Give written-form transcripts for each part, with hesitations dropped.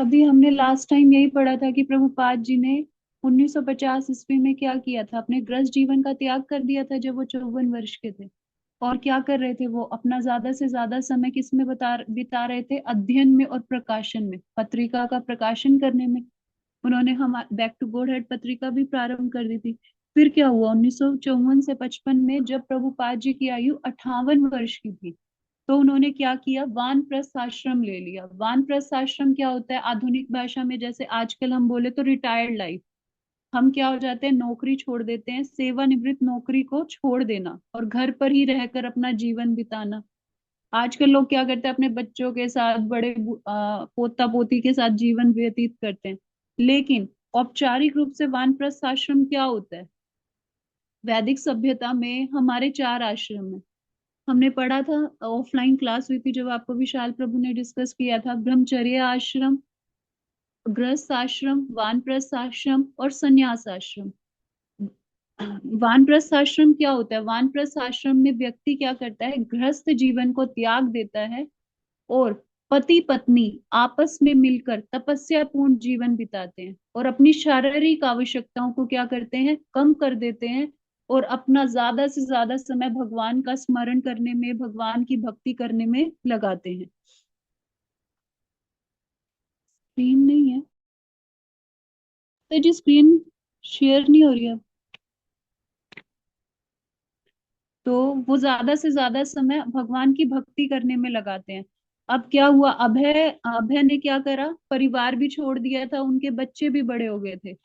अभी हमने last time यही पढ़ा था कि प्रभुपाद जी ने 1950 ईस्वी में क्या किया था, अपने गृहस्थ जीवन का त्याग कर दिया था जब वो 54 वर्ष के थे। और क्या कर रहे थे वो, अपना ज्यादा से ज्यादा समय किस में बिता रहे थे, अध्ययन में और प्रकाशन में, पत्रिका का प्रकाशन करने में। उन्होंने हम बैक टू गॉड हेड पत्रिका भी प्रारंभ कर दी थी। फिर क्या हुआ, 1954 से 55 में जब प्रभुपाद जी की आयु 58 वर्ष की थी, तो उन्होंने क्या किया, वानप्रस्थ आश्रम ले लिया। वानप्रस्थ आश्रम क्या होता है आधुनिक भाषा में, जैसे आजकल हम बोले तो रिटायर्ड लाइफ। हम क्या हो जाते हैं, नौकरी छोड़ देते हैं, सेवानिवृत्त नौकरी को छोड़ देना और घर पर ही रहकर अपना जीवन बिताना। आजकल लोग क्या करते हैं, अपने बच्चों के साथ, पोता पोती के साथ जीवन व्यतीत करते हैं। लेकिन औपचारिक रूप से वानप्रस्थ आश्रम क्या होता है, वैदिक सभ्यता में हमारे चार आश्रम है। हमने पढ़ा था, ऑफलाइन क्लास हुई थी जब आपको विशाल प्रभु ने डिस्कस किया था, ब्रह्मचर्य आश्रम, गृहस्थ आश्रम, वानप्रस्थ आश्रम और संन्यास आश्रम। वानप्रस्थ आश्रम क्या होता है, वानप्रस्थ आश्रम में व्यक्ति क्या करता है, गृहस्थ जीवन को त्याग देता है और पति पत्नी आपस में मिलकर तपस्या पूर्ण जीवन बिताते हैं और अपनी शारीरिक आवश्यकताओं को क्या करते हैं, कम कर देते हैं और अपना ज्यादा से ज्यादा समय भगवान का स्मरण करने में, भगवान की भक्ति करने में लगाते हैं। स्क्रीन नहीं है तो जी, स्क्रीन शेयर नहीं हो रही है। तो वो ज्यादा से ज्यादा समय भगवान की भक्ति करने में लगाते हैं। अब क्या हुआ, अभय अभय ने क्या करा, परिवार भी छोड़ दिया था, उनके बच्चे भी बड़े हो गए थे।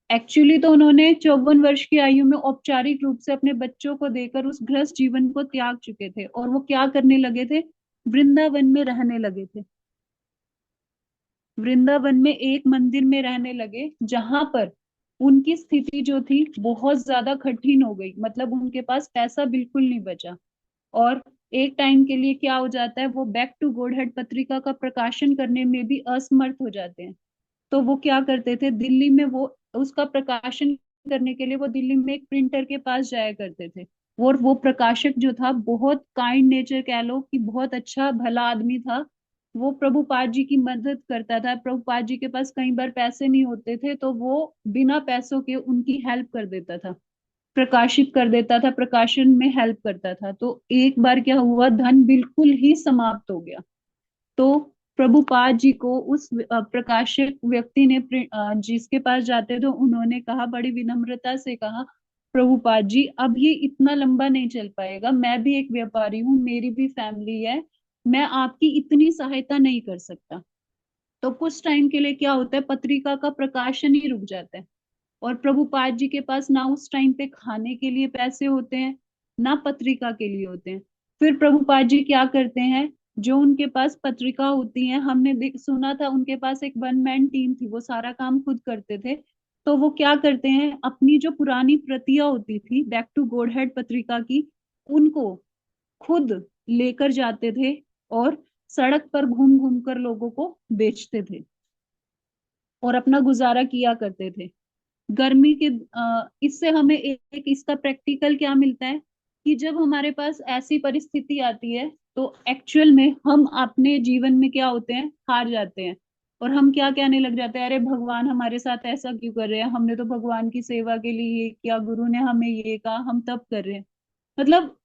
एक्चुअली तो उन्होंने 54 वर्ष की आयु में औपचारिक रूप से अपने बच्चों को देकर उस गृहस्थ जीवन को त्याग चुके थे और वो क्या करने लगे थे, वृंदावन में रहने लगे थे। वृंदावन में एक मंदिर में रहने लगे, जहां पर उनकी स्थिति जो थी बहुत ज्यादा कठिन हो गई, मतलब उनके पास पैसा बिल्कुल नहीं बचा। और एक टाइम के लिए क्या हो जाता है, वो बैक टू गॉड हेड पत्रिका का प्रकाशन करने में भी असमर्थ हो जाते हैं। तो वो क्या करते थे, दिल्ली में वो उसका प्रकाशन करने के लिए वो दिल्ली में एक प्रिंटर के पास जाया करते थे। और वो प्रकाशक जो था बहुत काइंड नेचर कह लो कि बहुत अच्छा भला आदमी था। वो प्रभुपाद जी की मदद करता था, प्रभुपाद जी के पास कई बार पैसे नहीं होते थे तो वो बिना पैसों के उनकी हेल्प कर देता था, प्रकाशित कर देता था, प्रकाशन में हेल्प करता था। तो एक बार क्या हुआ, धन बिल्कुल ही समाप्त हो गया। तो प्रभुपाद जी को उस प्रकाशक व्यक्ति ने जिसके पास जाते थे उन्होंने कहा, बड़ी विनम्रता से कहा, प्रभुपाद जी अब ये इतना लंबा नहीं चल पाएगा, मैं भी एक व्यापारी हूँ, मेरी भी फैमिली है, मैं आपकी इतनी सहायता नहीं कर सकता। तो कुछ टाइम के लिए क्या होता है, पत्रिका का प्रकाशन ही रुक जाता है। और प्रभुपाद जी के पास ना उस टाइम पे खाने के लिए पैसे होते हैं, ना पत्रिका के लिए होते हैं। फिर प्रभुपाद जी क्या करते हैं, जो उनके पास पत्रिका होती है, हमने सुना था उनके पास एक वन मैन टीम थी, वो सारा काम खुद करते थे। तो वो क्या करते हैं, अपनी जो पुरानी प्रतियां होती थी बैक टू गॉड हेड पत्रिका की, उनको खुद लेकर जाते थे और सड़क पर घूम घूम कर लोगों को बेचते थे और अपना गुजारा किया करते थे। गर्मी के इससे हमें एक इसका प्रैक्टिकल क्या मिलता है, कि जब हमारे पास ऐसी परिस्थिति आती है तो एक्चुअल में हम अपने जीवन में क्या होते हैं, हार जाते हैं। और हम क्या कहने लग जाते हैं, अरे भगवान हमारे साथ ऐसा क्यों कर रहे हैं, हमने तो भगवान की सेवा के लिए ये किया, गुरु ने हमें ये कहा, हम तब कर रहे हैं। मतलब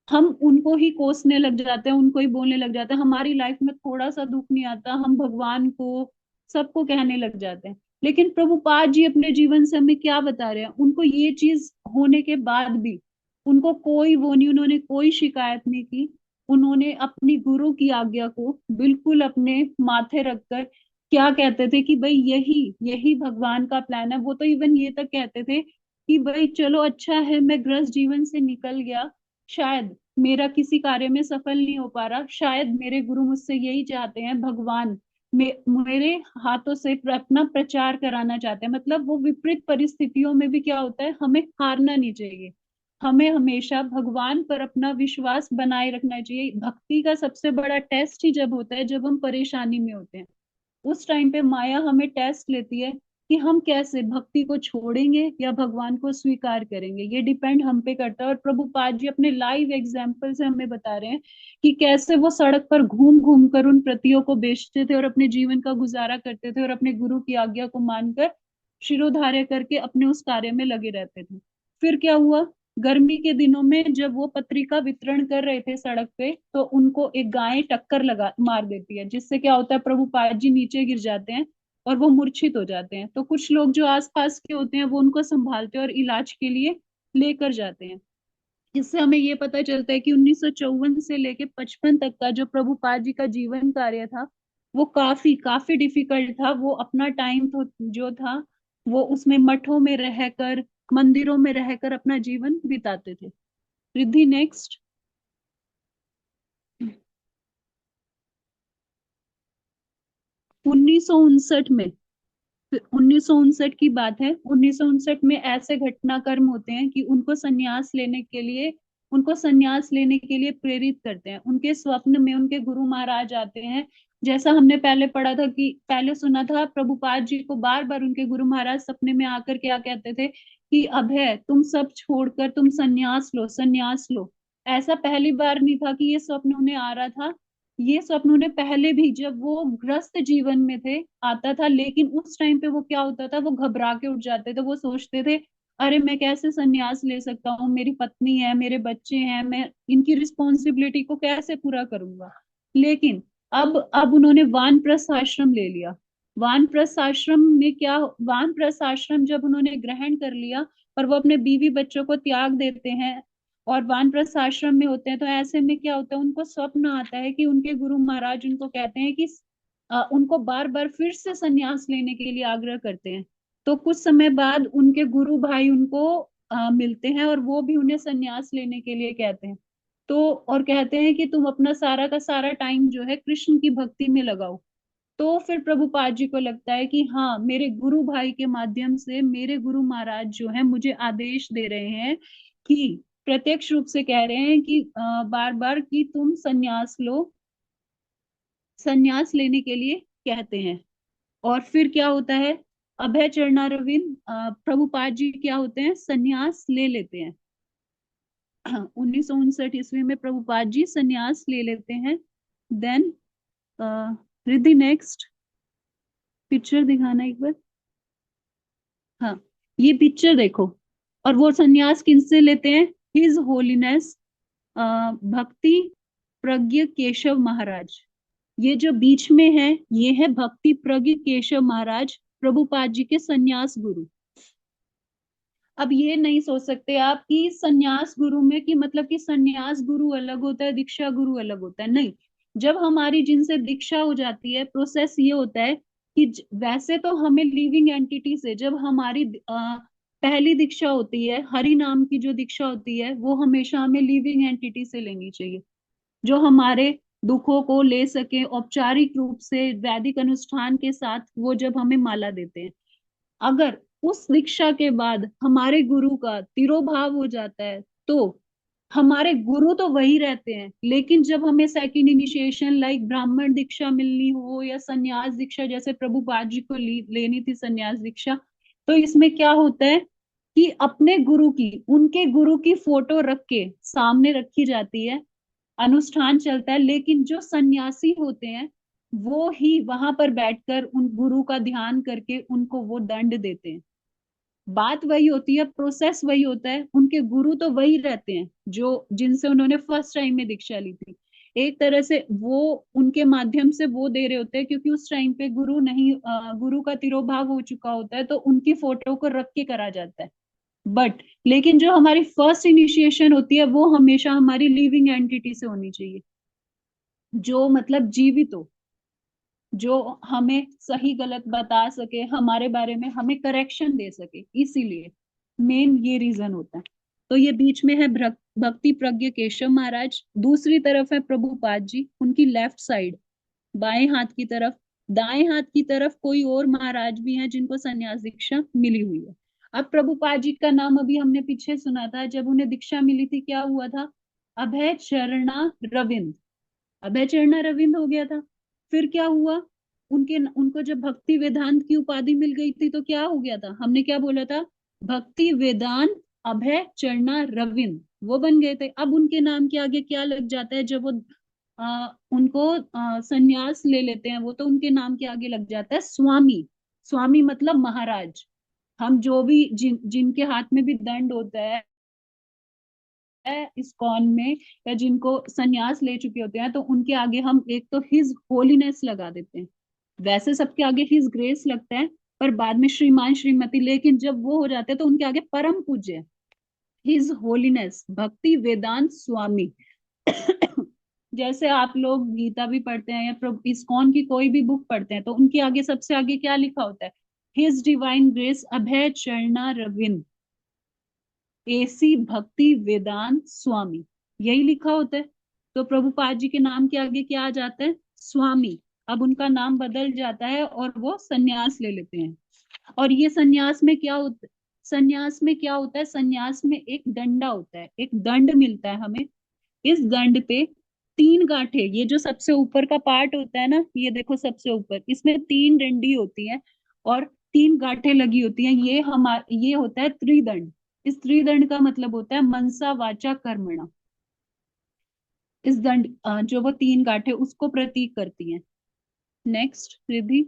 हम उनको ही कोसने लग जाते हैं, उनको ही बोलने लग जाते हैं, हमारी लाइफ में थोड़ा सा दुख नहीं आता हम भगवान को, सबको कहने लग जाते हैं। लेकिन प्रभुपाद जी अपने जीवन से हमें क्या बता रहे हैं, उनको ये चीज होने के बाद भी उनको कोई वो नहीं, उन्होंने कोई शिकायत नहीं की। उन्होंने अपनी गुरु की आज्ञा को बिल्कुल अपने माथे रखकर क्या कहते थे कि भाई यही यही भगवान का प्लान है। वो तो इवन ये तक कहते थे कि भाई चलो अच्छा है मैं गृहस्थ जीवन से निकल गया, शायद मेरा किसी कार्य में सफल नहीं हो पा रहा, शायद मेरे गुरु मुझसे यही चाहते हैं, भगवान मेरे हाथों से अपना प्रचार कराना चाहते हैं। मतलब वो विपरीत परिस्थितियों में भी क्या होता है, हमें हारना नहीं चाहिए, हमें हमेशा भगवान पर अपना विश्वास बनाए रखना चाहिए। भक्ति का सबसे बड़ा टेस्ट ही जब होता है जब हम परेशानी में होते हैं, उस टाइम पे माया हमें टेस्ट लेती है कि हम कैसे भक्ति को छोड़ेंगे या भगवान को स्वीकार करेंगे, ये डिपेंड हम पे करता है। और प्रभुपाद जी अपने लाइव एग्जाम्पल से हमें बता रहे हैं कि कैसे वो सड़क पर घूम घूम कर उन प्रतियों को बेचते थे और अपने जीवन का गुजारा करते थे और अपने गुरु की आज्ञा को मानकर शिरोधार्य करके अपने उस कार्य में लगे रहते थे। फिर क्या हुआ, गर्मी के दिनों में जब वो पत्रिका वितरण कर रहे थे सड़क पे, तो उनको एक गाय टक्कर लगा मार देती है, जिससे क्या होता है, प्रभुपाद जी नीचे गिर जाते हैं और वो मूर्छित हो जाते हैं। तो कुछ लोग जो आसपास के होते हैं वो उनको संभालते हैं और इलाज के लिए लेकर जाते हैं। इससे हमें ये पता चलता है कि 1954 से लेके 55 तक का जो प्रभुपाद जी का जीवन कार्य था, वो काफी काफी डिफिकल्ट था। वो अपना टाइम तो जो था वो उसमें मठों में रहकर, मंदिरों में रहकर अपना जीवन बिताते थे। रिद्धि नेक्स्ट। 1959 में, 1959 की बात है। 1959 में ऐसे घटनाक्रम होते हैं कि उनको संन्यास लेने के लिए प्रेरित करते हैं। उनके स्वप्न में उनके गुरु महाराज आते हैं। जैसा हमने पहले पढ़ा था कि पहले सुना था, प्रभुपाद जी को बार बार उनके गुरु महाराज सपने में आकर क्या कहते थे कि अभय तुम सब छोड़कर तुम संन्यास लो, संन्यास लो। ऐसा पहली बार नहीं था कि ये स्वप्न उन्हें आ रहा था। ये स्वप्न उन्हें पहले भी जब वो ग्रस्त जीवन में थे आता था, लेकिन उस टाइम पे वो क्या होता था, वो घबरा के उठ जाते थे। वो सोचते थे अरे मैं कैसे संन्यास ले सकता हूँ, मेरी पत्नी है, मेरे बच्चे हैं, मैं इनकी रिस्पॉन्सिबिलिटी को कैसे पूरा करूंगा। लेकिन अब उन्होंने वानप्रस्थ आश्रम ले लिया। वानप्रस्थ आश्रम में क्या, वानप्रस्थ आश्रम जब उन्होंने ग्रहण कर लिया और वो अपने बीवी बच्चों को त्याग देते हैं और वानप्रस्थ आश्रम में होते हैं, तो ऐसे में क्या होता है, उनको स्वप्न आता है कि उनके गुरु महाराज उनको कहते हैं कि उनको बार बार फिर से संन्यास लेने के लिए आग्रह करते हैं। तो कुछ समय बाद उनके गुरु भाई उनको मिलते हैं और वो भी उन्हें संन्यास लेने के लिए कहते हैं। तो और कहते हैं कि तुम अपना सारा का सारा टाइम जो है कृष्ण की भक्ति में लगाओ। तो फिर प्रभुपाद जी को लगता है कि हाँ, मेरे गुरु भाई के माध्यम से मेरे गुरु महाराज जो है मुझे आदेश दे रहे हैं कि प्रत्यक्ष रूप से कह रहे हैं कि बार बार कि तुम संन्यास लो, संन्यास लेने के लिए कहते हैं। और फिर क्या होता है, अभय चरणारविंद प्रभुपाद जी क्या होते हैं, संन्यास ले लेते हैं। 1959 में प्रभुपाद जी संन्यास ले लेते हैं। देन रिद्धि नेक्स्ट पिक्चर दिखाना एक बार। हाँ, ये पिक्चर देखो। और वो संन्यास किनसे लेते हैं, हिज होलीनेस भक्ति प्रज्ञ केशव महाराज। ये जो बीच में है ये है भक्ति प्रज्ञ केशव महाराज, प्रभुपाद जी के संन्यास गुरु। अब ये नहीं सोच सकते आप कि संन्यास गुरु में कि मतलब कि संन्यास गुरु अलग होता है, दीक्षा गुरु अलग होता है, नहीं। जब हमारी जिनसे दीक्षा हो जाती है, प्रोसेस ये होता है कि वैसे तो हमें लिविंग एंटिटी से जब हमारी पहली दीक्षा होती है, हरि नाम की जो दीक्षा होती है, वो हमेशा हमें लिविंग एंटिटी से लेनी चाहिए, जो हमारे दुखों को ले सके औपचारिक रूप से वैदिक अनुष्ठान के साथ। वो जब हमें माला देते हैं, अगर उस दीक्षा के बाद हमारे गुरु का तिरोभाव हो जाता है, तो हमारे गुरु तो वही रहते हैं, लेकिन जब हमें सेकंड इनिशिएशन लाइक ब्राह्मण दीक्षा मिलनी हो या संन्यास दीक्षा, जैसे प्रभुपाद जी को लेनी थी संन्यास दीक्षा, तो इसमें क्या होता है कि अपने गुरु की, उनके गुरु की फोटो रख के सामने रखी जाती है, अनुष्ठान चलता है, लेकिन जो सन्यासी होते हैं वो ही वहां पर बैठकर उन गुरु का ध्यान करके उनको वो दंड देते हैं। बात वही होती है, प्रोसेस वही होता है, उनके गुरु तो वही रहते हैं जो जिनसे उन्होंने फर्स्ट टाइम में दीक्षा ली थी। एक तरह से वो उनके माध्यम से वो दे रहे होते हैं, क्योंकि उस टाइम पे गुरु नहीं, गुरु का तिरोभाव हो चुका होता है, तो उनकी फोटो को रख के करा जाता है। बट लेकिन जो हमारी फर्स्ट इनिशिएशन होती है वो हमेशा हमारी लिविंग एंटिटी से होनी चाहिए, जो मतलब जीवित हो, जो हमें सही गलत बता सके, हमारे बारे में हमें करेक्शन दे सके। इसीलिए मेन ये रीजन होता है। तो ये बीच में है भक्ति प्रज्ञ केशव महाराज, दूसरी तरफ है प्रभुपाद जी, उनकी लेफ्ट साइड बाएं हाथ की तरफ। दाएं हाथ की तरफ कोई और महाराज भी हैं जिनको संन्यास दीक्षा मिली हुई है। अब प्रभुपाद जी का नाम अभी हमने पीछे सुना था, जब उन्हें दीक्षा मिली थी क्या हुआ था, अभय चरणा रविंद, अभय चरणा रविंद हो गया था। फिर क्या हुआ, उनके उनको जब भक्ति वेदांत की उपाधि मिल गई थी तो क्या हो गया था, हमने क्या बोला था, भक्ति वेदांत अभय चरणा रविंद, वो बन गए थे। अब उनके नाम के आगे क्या लग जाता है, जब वो उनको संन्यास ले लेते हैं वो, तो उनके नाम के आगे लग जाता है स्वामी। स्वामी मतलब महाराज। हम जो भी जिनके हाथ में भी दंड होता है इस्कॉन में, या जिनको संन्यास ले चुके होते हैं, तो उनके आगे हम एक तो हिज होलीनेस लगा देते हैं। वैसे सबके आगे हिज ग्रेस लगता है, पर बाद में श्रीमान श्रीमती, लेकिन जब वो हो जाते हैं तो उनके आगे परम पूज्य हिज होलीनेस भक्ति वेदांत स्वामी। जैसे आप लोग गीता भी पढ़ते हैं या इस्कॉन की कोई भी बुक पढ़ते हैं, तो उनके आगे सबसे आगे क्या लिखा होता है, हिज डिवाइन ग्रेस अभय चरणा रविंद एसी भक्ति वेदांत स्वामी, यही लिखा होता है। तो प्रभुपाद जी के नाम के आगे क्या आ जाता है, स्वामी। अब उनका नाम बदल जाता है और वो सन्यास ले लेते हैं। और ये सन्यास में क्या होता है, सन्यास में क्या होता है, सन्यास में एक डंडा होता है, एक दंड मिलता है हमें। इस दंड पे तीन गांठें, ये जो सबसे ऊपर का पार्ट होता है ना, ये देखो सबसे ऊपर, इसमें तीन डंडी होती है और तीन गांठें लगी होती हैं, ये होता है त्रिदंड। इस त्रिदंड का मतलब होता है मनसा वाचा कर्मणा। इस दंड जो वो तीन गांठें उसको प्रतीक करती हैं। नेक्स्ट रिद्धि।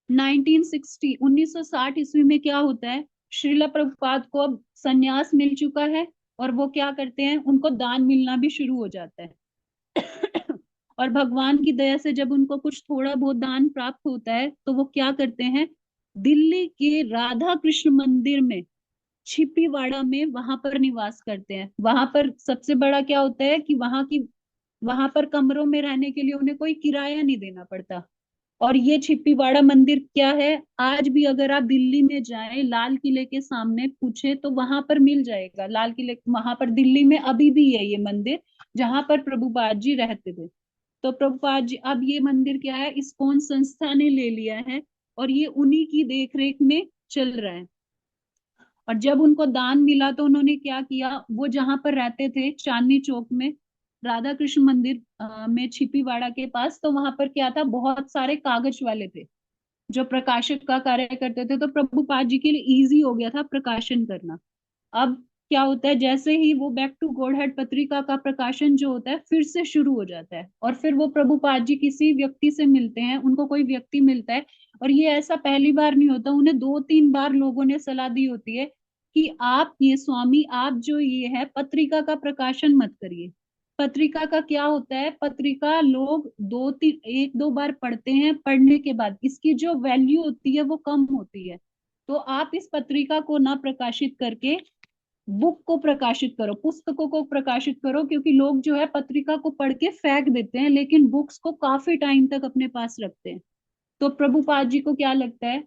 1960 ईस्वी में क्या होता है, श्रीला प्रभुपाद को अब संन्यास मिल चुका है, और वो क्या करते हैं, उनको दान मिलना भी शुरू हो जाता है। और भगवान की दया से जब उनको कुछ थोड़ा बहुत दान प्राप्त होता है, तो वो क्या करते हैं, दिल्ली के राधा कृष्ण मंदिर में छिपीवाड़ा में वहां पर निवास करते हैं। वहां पर सबसे बड़ा क्या होता है कि वहां पर कमरों में रहने के लिए उन्हें कोई किराया नहीं देना पड़ता। और ये छिपीवाड़ा मंदिर क्या है, आज भी अगर आप दिल्ली में जाएं, लाल किले के सामने पूछे तो वहां पर मिल जाएगा। लाल किले वहां पर दिल्ली में अभी भी है ये मंदिर, जहां पर प्रभुपाद जी रहते थे। तो प्रभुपाद जी, अब ये मंदिर क्या है, इस्कॉन संस्था ने ले लिया है और ये उन्हीं की देखरेख में चल रहा है। और जब उनको दान मिला तो उन्होंने क्या किया, वो जहां पर रहते थे चांदनी चौक में, राधा कृष्ण मंदिर में छिपीवाड़ा के पास, तो वहां पर क्या था, बहुत सारे कागज वाले थे जो प्रकाशक का कार्य करते थे। तो प्रभुपाद जी के लिए इजी हो गया था प्रकाशन करना। अब क्या होता है, जैसे ही वो बैक टू गॉडहेड पत्रिका का प्रकाशन जो होता है फिर से शुरू हो जाता है, और फिर वो प्रभुपाद जी किसी व्यक्ति से मिलते हैं, उनको कोई व्यक्ति मिलता है। और ये ऐसा पहली बार नहीं होता, उन्हें दो तीन बार लोगों ने सलाह दी होती है कि आप ये स्वामी, आप जो ये है पत्रिका का प्रकाशन मत करिए। पत्रिका का क्या होता है, पत्रिका लोग दो तीन एक दो बार पढ़ते हैं, पढ़ने के बाद इसकी जो वैल्यू होती है वो कम होती है। तो आप इस पत्रिका को ना प्रकाशित करके बुक को प्रकाशित करो, पुस्तकों को प्रकाशित करो, क्योंकि लोग जो है पत्रिका को पढ़ के फेंक देते हैं लेकिन बुक्स को काफी टाइम तक अपने पास रखते हैं। तो प्रभुपाद जी को क्या लगता है,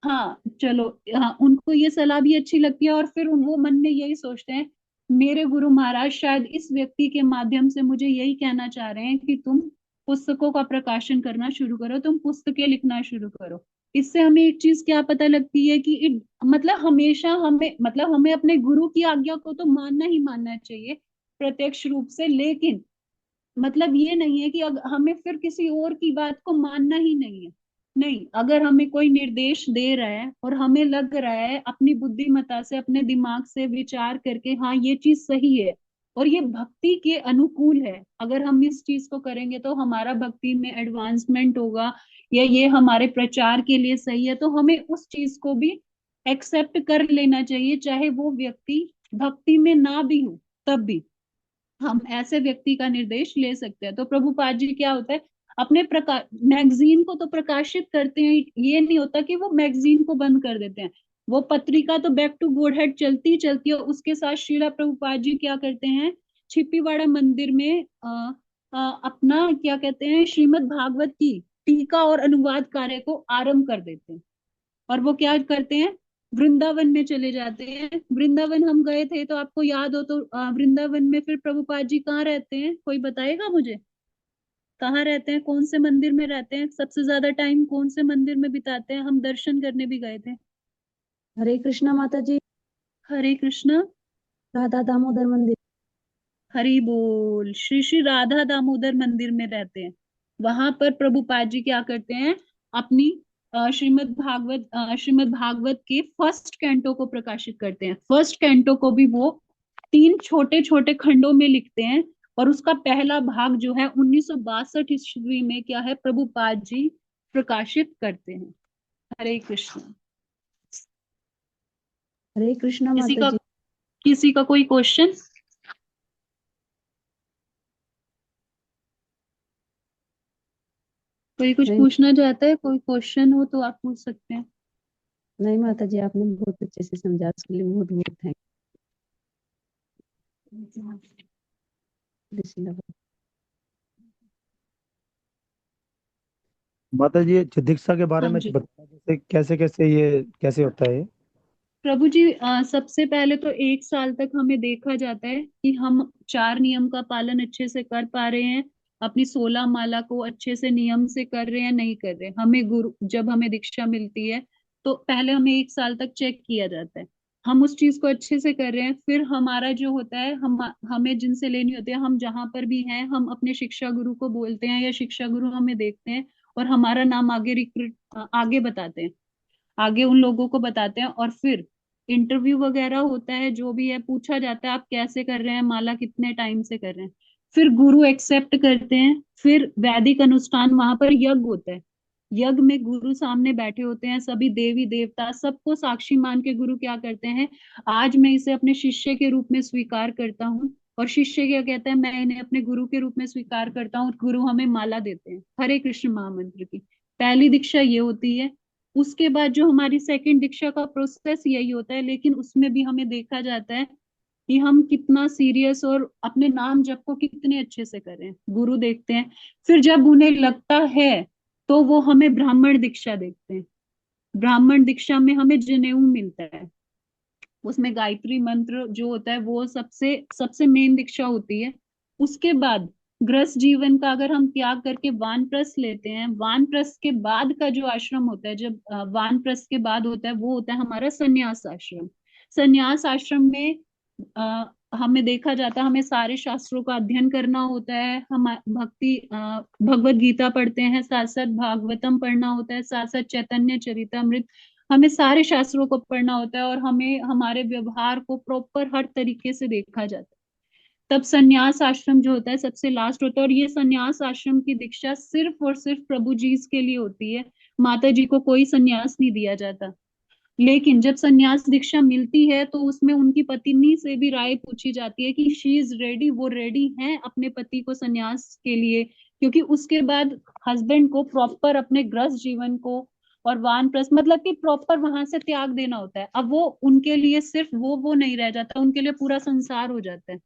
हाँ चलो, हाँ उनको ये सलाह भी अच्छी लगती है, और फिर वो मन में यही सोचते हैं, मेरे गुरु महाराज शायद इस व्यक्ति के माध्यम से मुझे यही कहना चाह रहे हैं कि तुम पुस्तकों का प्रकाशन करना शुरू करो, तुम पुस्तकें लिखना शुरू करो। इससे हमें एक चीज क्या पता लगती है कि मतलब हमेशा हमें, मतलब हमें अपने गुरु की आज्ञा को तो मानना ही मानना चाहिए प्रत्यक्ष रूप से, लेकिन मतलब ये नहीं है कि हमें फिर किसी और की बात को मानना ही नहीं है। नहीं, अगर हमें कोई निर्देश दे रहा है और हमें लग रहा है अपनी बुद्धिमत्ता से, अपने दिमाग से विचार करके, हाँ ये चीज सही है और ये भक्ति के अनुकूल है, अगर हम इस चीज को करेंगे तो हमारा भक्ति में एडवांसमेंट होगा, या ये हमारे प्रचार के लिए सही है, तो हमें उस चीज को भी एक्सेप्ट कर लेना चाहिए, चाहे वो व्यक्ति भक्ति में ना भी हो तब भी हम ऐसे व्यक्ति का निर्देश ले सकते हैं। तो प्रभुपाद जी क्या होता है, अपने मैगजीन को तो प्रकाशित करते हैं, ये नहीं होता कि वो मैगजीन को बंद कर देते हैं। वो पत्रिका तो बैक टू गॉडहेड चलती चलती है, उसके साथ श्रीला प्रभुपाद जी क्या करते हैं, छिपीवाड़ा मंदिर में अपना क्या कहते हैं, श्रीमद् भागवत की टीका और अनुवाद कार्य को आरंभ कर देते हैं। और वो क्या करते हैं, वृंदावन में चले जाते हैं। वृंदावन हम गए थे तो आपको याद हो तो वृंदावन में फिर प्रभुपाद जी कहाँ रहते हैं, कोई बताएगा मुझे, कहाँ रहते हैं, कौन से मंदिर में रहते हैं, सबसे ज्यादा टाइम कौन से मंदिर में बिताते हैं, हम दर्शन करने भी गए थे। हरे कृष्णा माता जी। हरे कृष्णा। राधा दामोदर मंदिर। हरि बोल। श्री श्री राधा दामोदर मंदिर में रहते हैं। वहां पर प्रभुपाद जी क्या करते हैं, अपनी श्रीमद् भागवत के फर्स्ट कैंटो को प्रकाशित करते हैं। फर्स्ट कैंटो को भी वो 3 छोटे छोटे खंडों में लिखते हैं, और उसका पहला भाग जो है 1962 ईस्वी में क्या है, प्रभुपाद जी प्रकाशित करते हैं। हरे कृष्ण। हरे कृष्णा किसी माता का जी। किसी का कोई क्वेश्चन? कोई कुछ नहीं, पूछना चाहता है? कोई क्वेश्चन हो तो आप पूछ सकते हैं। नहीं माता जी, आपने बहुत अच्छे से समझा, उसके लिए बहुत बहुत थैंक यू। माता जी, ये दीक्षा के बारे हाँ में जी बताया, जैसे कैसे कैसे ये कैसे होता है ये? प्रभु जी, सबसे पहले तो 1 साल तक हमें देखा जाता है कि हम 4 नियम का पालन अच्छे से कर पा रहे हैं, अपनी 16 माला को अच्छे से नियम से कर रहे हैं, नहीं कर रहे हैं। हमें गुरु जब हमें दीक्षा मिलती है तो पहले हमें 1 साल तक चेक किया जाता है, हम उस चीज को अच्छे से कर रहे हैं। फिर हमारा जो होता है, हमें जिनसे लेनी होती है, हम जहां पर भी हैं हम अपने शिक्षा गुरु को बोलते हैं, या शिक्षा गुरु हमें देखते हैं और हमारा नाम आगे रिक्रूट आगे बताते हैं, आगे उन लोगों को बताते हैं। और फिर इंटरव्यू वगैरह होता है, जो भी है पूछा जाता है आप कैसे कर रहे हैं, माला कितने टाइम से कर रहे हैं। फिर गुरु एक्सेप्ट करते हैं। फिर वैदिक अनुष्ठान, वहां पर यज्ञ होता है। यज्ञ में गुरु सामने बैठे होते हैं, सभी देवी देवता सबको साक्षी मान के गुरु क्या करते हैं, आज मैं इसे अपने शिष्य के रूप में स्वीकार करता हूँ। और शिष्य क्या कहता है, मैं इन्हें अपने गुरु के रूप में स्वीकार करता हूँ। गुरु हमें माला देते हैं हरे कृष्ण महामंत्र की। पहली दीक्षा ये होती है। उसके बाद जो हमारी सेकंड दीक्षा का प्रोसेस यही होता है, लेकिन उसमें भी हमें देखा जाता है कि हम कितना सीरियस और अपने नाम जप को कितने अच्छे से करें, गुरु देखते हैं। फिर जब उन्हें लगता है तो वो हमें ब्राह्मण दीक्षा देखते हैं। ब्राह्मण दीक्षा में हमें जनेऊ मिलता है, उसमें गायत्री मंत्र जो होता है वो सबसे सबसे मेन दीक्षा होती है। उसके बाद गृहस्थ जीवन का अगर हम त्याग करके वानप्रस्थ लेते हैं, वानप्रस्थ के बाद का जो आश्रम होता है, जब वानप्रस्थ के बाद होता है वो होता है हमारा संन्यास आश्रम। संन्यास आश्रम में अ, हमें देखा जाता है, हमें सारे शास्त्रों का अध्ययन करना होता है। हम भगवत गीता पढ़ते हैं, साथ साथ भागवतम पढ़ना होता है, साथ साथ चैतन्य चरितमृत, हमें सारे शास्त्रों को पढ़ना होता है। और हमें हमारे व्यवहार को प्रॉपर हर तरीके से देखा जाता है। तब संन्यास आश्रम जो होता है सबसे लास्ट होता है, और ये संन्यास आश्रम की दीक्षा सिर्फ और सिर्फ प्रभु जी के लिए होती है। माता जी को कोई संन्यास नहीं दिया जाता। लेकिन जब संन्यास दीक्षा मिलती है तो उसमें उनकी पत्नी से भी राय पूछी जाती है कि शी इज रेडी, वो रेडी हैं अपने पति को संन्यास के लिए, क्योंकि उसके बाद हस्बैंड को प्रॉपर अपने गृहस्थ जीवन को और वानप्रस्थ मतलब कि प्रॉपर वहां से त्याग देना होता है। अब वो उनके लिए सिर्फ वो नहीं रह जाता, उनके लिए पूरा संसार हो जाता है।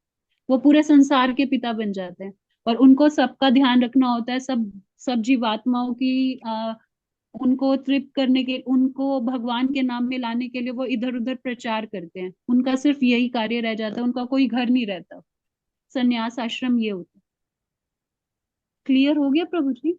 वो पूरे संसार के पिता बन जाते हैं, और उनको सबका ध्यान रखना होता है, सब सब जीवात्माओं की उनको तृप्त करने के, उनको भगवान के नाम में लाने के लिए वो इधर उधर प्रचार करते हैं। उनका सिर्फ यही कार्य रह जाता है, उनका कोई घर नहीं रहता। संन्यास आश्रम ये होता है। क्लियर हो गया प्रभु जी?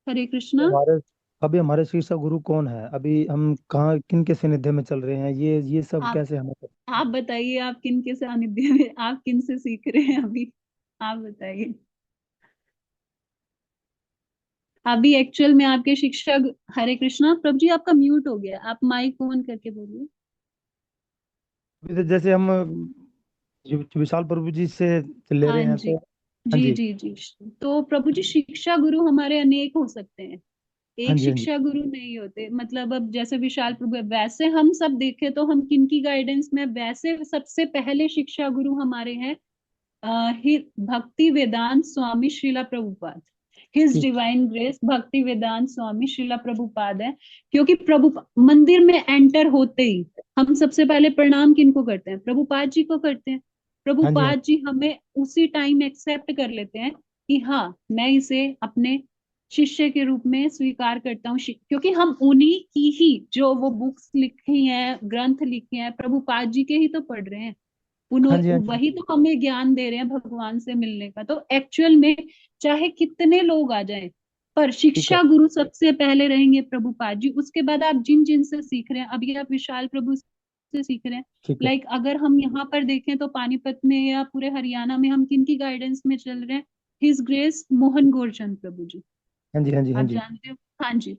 हरे कृष्णा। हमारे अभी हमारे शिक्षा गुरु कौन है? अभी हम कहाँ किन के सानिध्य में चल रहे हैं? ये सब आप कैसे हमें आप बताइए, आप किन के सानिध्य में, आप किन से सीख रहे हैं अभी? आप बताइए। अभी एक्चुअल में आपके शिक्षक, हरे कृष्णा प्रभु जी आपका म्यूट हो गया, आप माइक ऑन करके बोलिए। अभी तो जैसे हम विशाल प्रभु जी से ले रहे हाँ हैं जी तो। हाँ जी जी। जी जी। तो प्रभु जी शिक्षा गुरु हमारे अनेक हो सकते हैं, हाँ एक जी। हाँ जी। शिक्षा गुरु नहीं होते। मतलब अब जैसे विशाल प्रभु है, वैसे हम सब देखें तो हम किनकी गाइडेंस में, वैसे सबसे पहले शिक्षा गुरु हमारे हैं भक्ति वेदांत स्वामी श्रीला प्रभुपाद। हिज ठीक। डिवाइन ग्रेस भक्ति वेदांत स्वामी श्रीला प्रभुपाद है। क्योंकि प्रभु मंदिर में एंटर होते ही हम सबसे पहले प्रणाम किनको करते हैं, प्रभुपाद जी को करते हैं। हाँ जी। हाँ प्रभुपाद जी हमें उसी टाइम एक्सेप्ट कर लेते हैं कि हाँ, मैं इसे अपने शिष्य के रूप में स्वीकार करता हूँ। क्योंकि हम उन्हीं की ही जो वो बुक्स लिखी हैं, ग्रंथ लिखे हैं, प्रभुपाद जी के ही तो पढ़ रहे हैं। हाँ जी। हाँ उन्होंने जी। वही तो हमें ज्ञान दे रहे हैं भगवान से मिलने का। तो एक्चुअल में चाहे कितने लोग आ जाएं, पर ठीक है। शिक्षा गुरु सबसे पहले रहेंगे प्रभुपाद जी। उसके बाद आप जिन जिन से सीख रहे हैं, अभी आप विशाल प्रभु से सीख रहे हैं। ठीक है। लाइक अगर हम यहाँ पर देखें तो पानीपत में या पूरे हरियाणा में हम किन की गाइडेंस में चल रहे हैं? हिज ग्रेस मोहन गौरचंद प्रभु जी, हाँ जी, हाँ जी, हाँ आप जी, जानते हो। हाँ जी। हाँ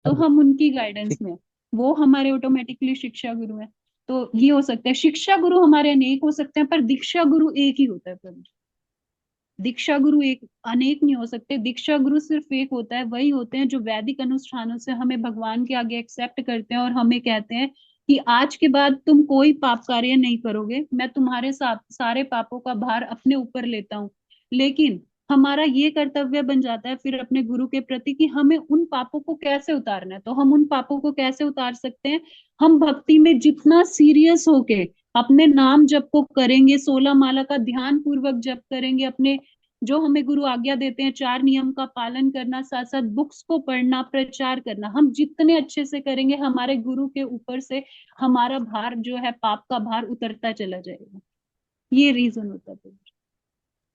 तो जी। हम उनकी गाइडेंस ठीक। में हैं। वो हमारे ऑटोमेटिकली शिक्षा गुरु हैं। तो ये हो सकता है, शिक्षा गुरु हमारे अनेक हो सकते हैं पर दीक्षा गुरु एक ही होता है प्रभु। दीक्षा गुरु एक अनेक नहीं हो सकते। दीक्षा गुरु सिर्फ एक होता है, वही होते हैं जो वैदिक अनुष्ठानों से हमें भगवान के आगे एक्सेप्ट करते हैं और हमें कहते हैं कि आज के बाद तुम कोई पाप कार्य नहीं करोगे, मैं तुम्हारे साथ सारे पापों का भार अपने ऊपर लेता हूँ। लेकिन हमारा ये कर्तव्य बन जाता है फिर अपने गुरु के प्रति कि हमें उन पापों को कैसे उतारना है। तो हम उन पापों को कैसे उतार सकते हैं? हम भक्ति में जितना सीरियस होके अपने नाम जप को करेंगे, 16 माला का ध्यान पूर्वक जप करेंगे, अपने जो हमें गुरु आज्ञा देते हैं 4 नियम का पालन करना, साथ साथ बुक्स को पढ़ना, प्रचार करना, हम जितने अच्छे से करेंगे हमारे गुरु के ऊपर से हमारा भार जो है, पाप का भार उतरता चला जाएगा। ये रीजन होता है प्रभु जी।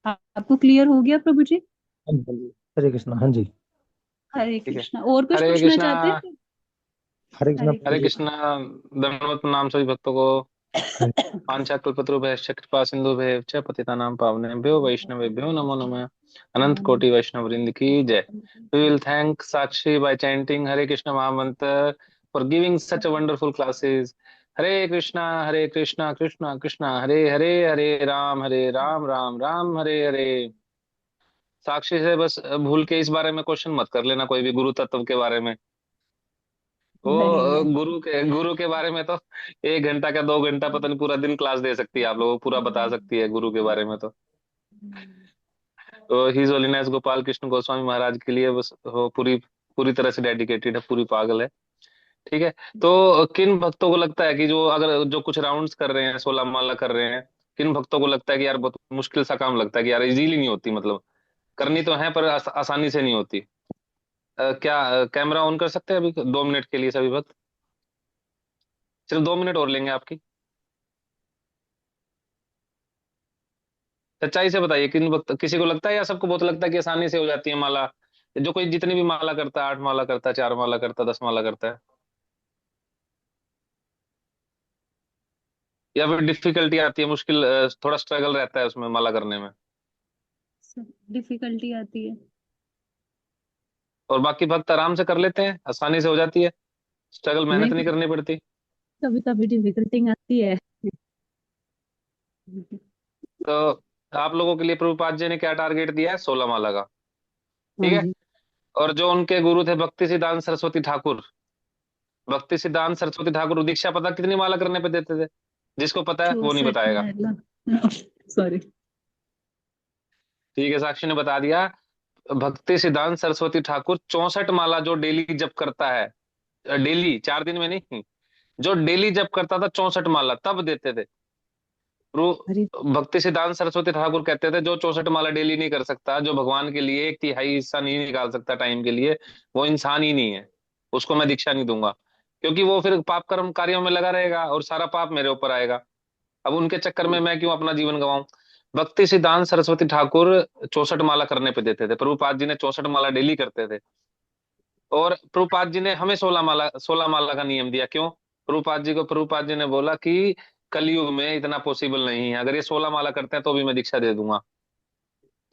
आपको क्लियर हो गया प्रभु जी? हाँ जी, हाँ जी। हरे कृष्णा। हाँ जी। हरे ठीक है। कृष्णा। और कुछ हरे पूछना कृष्णा। चाहते हैं? हरे कृष्णा हरे प्रभु हरे जी। कृष्णा। कृष्णा। दंडवत नाम सभी भक्तों को। हाँ पांचाकल्पतरुभ्यश्च कृपा सिंधुभ्यः च पतितानां पावनेभ्यो वैष्णवेभ्यो नमो नमः। अनंत कोटि वैष्णव वृंद की जय। We will thank Sakshi by chanting Hare Krishna Mahamantra for giving such a wonderful classes. Hare Krishna, Krishna Krishna, Hare Hare, Hare Ram, Ram Ram, Hare Hare। साक्षी से बस भूल के इस बारे में क्वेश्चन मत कर लेना कोई भी गुरु तत्व के बारे में। वो नहीं नहीं। गुरु के बारे में तो 1 घंटा का 2 घंटा पता नहीं पूरा दिन क्लास दे सकती है आप लोगों को, पूरा बता सकती है गुरु के बारे में तो हिज होलीनेस गोपाल कृष्ण गोस्वामी महाराज के लिए बस वो पूरी पूरी तरह से डेडिकेटेड है, पूरी पागल है। ठीक है। तो किन भक्तों को लगता है कि जो अगर जो कुछ राउंड्स कर रहे हैं, 16 माला कर रहे हैं, किन भक्तों को लगता है कि यार बहुत मुश्किल सा काम लगता है कि यार इजीली नहीं होती, मतलब करनी तो है पर आसानी से नहीं होती। क्या कैमरा ऑन कर सकते हैं अभी 2 मिनट के लिए सभी भक्त? सिर्फ 2 मिनट और लेंगे आपकी। सच्चाई से बताइए किन वक्त किसी को लगता है या सबको बहुत लगता है कि आसानी से हो जाती है माला? जो कोई जितनी भी माला करता है, 8 माला करता है, 4 माला करता है, 10 माला करता है, या फिर डिफिकल्टी आती है, मुश्किल थोड़ा स्ट्रगल रहता है उसमें माला करने में? डिफिकल्टी आती है। और बाकी भक्त आराम से कर लेते हैं, आसानी से हो जाती है, स्ट्रगल मेहनत नहीं, नहीं करनी पड़ती? कभी कभी डिफिकल्टी आती है। तो आप लोगों के लिए प्रभुपाद जी ने क्या टारगेट दिया है? 16 माला का। हाँ ठीक है। जी। और जो उनके गुरु थे भक्ति सिद्धांत सरस्वती ठाकुर, भक्ति सिद्धांत सरस्वती ठाकुर दीक्षा पता कितनी माला करने पे देते थे? जिसको पता है वो नहीं 64 बताएगा। माला। सॉरी। ठीक है, साक्षी ने बता दिया। भक्ति सिद्धांत सरस्वती ठाकुर 64 माला जो डेली जप करता है, डेली 4 दिन में नहीं, जो डेली जप करता था 64 माला तब देते थे। अरे भक्ति सिद्धांत सरस्वती ठाकुर कहते थे जो 64 माला डेली नहीं कर सकता, जो भगवान के लिए 1/3 हिस्सा नहीं निकाल सकता टाइम के लिए, वो इंसान ही नहीं है, उसको मैं दीक्षा नहीं दूंगा। क्योंकि वो फिर पाप कर्म कार्यों में लगा रहेगा और सारा पाप मेरे ऊपर आएगा। अब उनके चक्कर में मैं क्यों अपना जीवन गंवाऊं? भक्ति सिद्धांत सरस्वती ठाकुर 64 माला करने पे देते थे। प्रभुपाद जी ने 64 माला डेली करते थे। और प्रभुपाद जी ने हमें 16 माला का नियम दिया। क्यों? प्रभुपाद जी ने बोला कि कलयुग में इतना पॉसिबल नहीं है, अगर ये 16 माला करते हैं तो भी मैं दीक्षा दे दूंगा।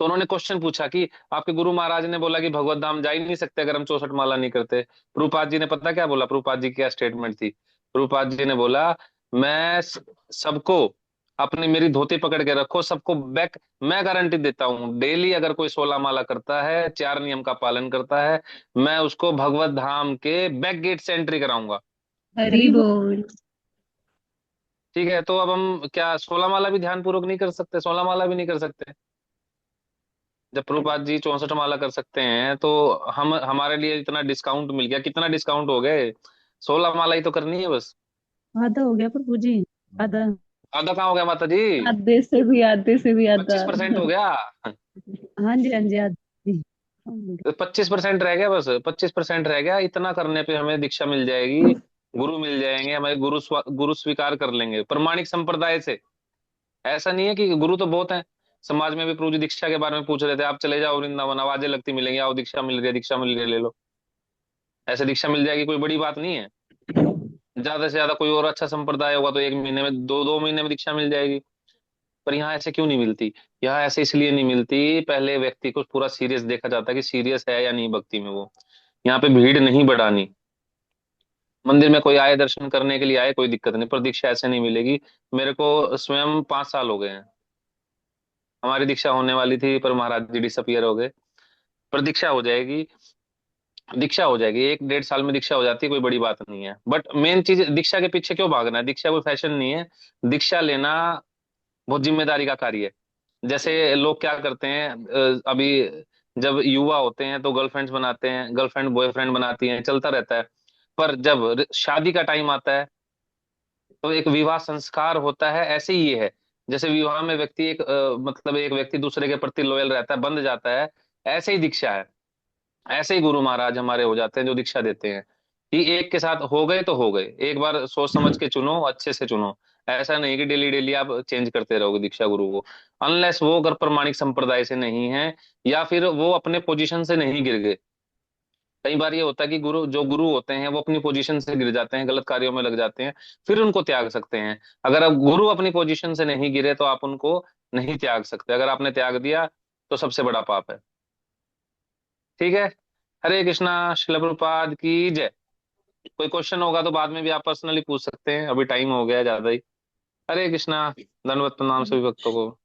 तो उन्होंने क्वेश्चन पूछा कि आपके गुरु महाराज ने बोला कि भगवत धाम जा ही नहीं सकते अगर हम 64 माला नहीं करते। प्रभुपाद जी ने पता क्या बोला? प्रभुपाद जी की क्या स्टेटमेंट थी? प्रभुपाद जी ने बोला, मैं सबको अपनी मेरी धोती पकड़ के रखो, सबको बैक, मैं गारंटी देता हूं डेली अगर कोई 16 माला करता है, 4 नियम का पालन करता है, मैं उसको भगवत धाम के बैक गेट से एंट्री कराऊंगा। हरि हरी बोल। बोल। ठीक है। तो अब हम क्या 16 माला भी ध्यान पूर्वक नहीं कर सकते? 16 माला भी नहीं कर सकते? जब प्रभुपाद जी 64 माला कर सकते हैं तो हम हमारे लिए इतना डिस्काउंट मिल गया। कितना डिस्काउंट हो गए? 16 माला ही तो करनी है बस। आधा हो गया प्रभु जी। आधा। आधा कहाँ हो गया माता जी? आधे से भी आधा। 25% हो गया। हाँ जी हाँ जी आधी। हाँ जी। 25% रह गया, बस 25% रह गया। इतना करने पे हमें दीक्षा मिल जाएगी, गुरु मिल जाएंगे, हमें गुरु स्वीकार कर लेंगे प्रमाणिक संप्रदाय से। ऐसा नहीं है कि गुरु तो बहुत हैं। समाज में भी प्रभु जी दीक्षा के बारे में पूछ रहे थे, आप चले जाओ वृंदावन, आवाजें लगती मिलेंगी, आओ दीक्षा मिल रही है, दीक्षा मिल रही है, ले लो। ऐसे दीक्षा मिल जाएगी, कोई बड़ी बात नहीं है। ज्यादा से ज्यादा कोई और अच्छा संप्रदाय होगा तो 1 महीने में, 2 2 महीने में दीक्षा मिल जाएगी। पर यहाँ ऐसे क्यों नहीं मिलती? यहाँ ऐसे इसलिए नहीं मिलती, पहले व्यक्ति को पूरा सीरियस देखा जाता है कि सीरियस है या नहीं भक्ति में वो। यहाँ पे भीड़ नहीं बढ़ानी। मंदिर में कोई आए, दर्शन करने के लिए आए, कोई दिक्कत नहीं, पर दीक्षा ऐसे नहीं मिलेगी। मेरे को स्वयं 5 साल हो गए हैं, हमारी दीक्षा होने वाली थी पर महाराज जी डिसअपियर हो गए। पर दीक्षा हो जाएगी, दीक्षा हो जाएगी, 1 1.5 साल में दीक्षा हो जाती है, कोई बड़ी बात नहीं है। बट मेन चीज, दीक्षा के पीछे क्यों भागना है? दीक्षा कोई फैशन नहीं है। दीक्षा लेना बहुत जिम्मेदारी का कार्य है। जैसे लोग क्या करते हैं, अभी जब युवा होते हैं तो गर्लफ्रेंड्स बनाते हैं, गर्लफ्रेंड बॉयफ्रेंड बनाती हैं, चलता रहता है। पर जब शादी का टाइम आता है तो एक विवाह संस्कार होता है, ऐसे ही ये है। जैसे विवाह में व्यक्ति एक मतलब एक व्यक्ति दूसरे के प्रति लॉयल रहता है, बंध जाता है, ऐसे ही दीक्षा है। ऐसे ही गुरु महाराज हमारे हो जाते हैं जो दीक्षा देते हैं, कि एक के साथ हो गए तो हो गए, एक बार सोच समझ के चुनो, अच्छे से चुनो। ऐसा नहीं कि डेली डेली आप चेंज करते रहोगे दीक्षा गुरु को, अनलेस वो अगर प्रमाणिक संप्रदाय से नहीं है, या फिर वो अपने पोजीशन से नहीं गिर गए। कई बार ये होता है कि जो गुरु होते हैं वो अपनी पोजीशन से गिर जाते हैं, गलत कार्यों में लग जाते हैं, फिर उनको त्याग सकते हैं। अगर अब गुरु अपनी पोजीशन से नहीं गिरे तो आप उनको नहीं त्याग सकते, अगर आपने त्याग दिया तो सबसे बड़ा पाप है। ठीक है। हरे कृष्णा, श्रील प्रभुपाद की जय। कोई क्वेश्चन होगा तो बाद में भी आप पर्सनली पूछ सकते हैं, अभी टाइम हो गया है ज्यादा ही। हरे कृष्णा, दंडवत प्रणाम सभी भक्तों को।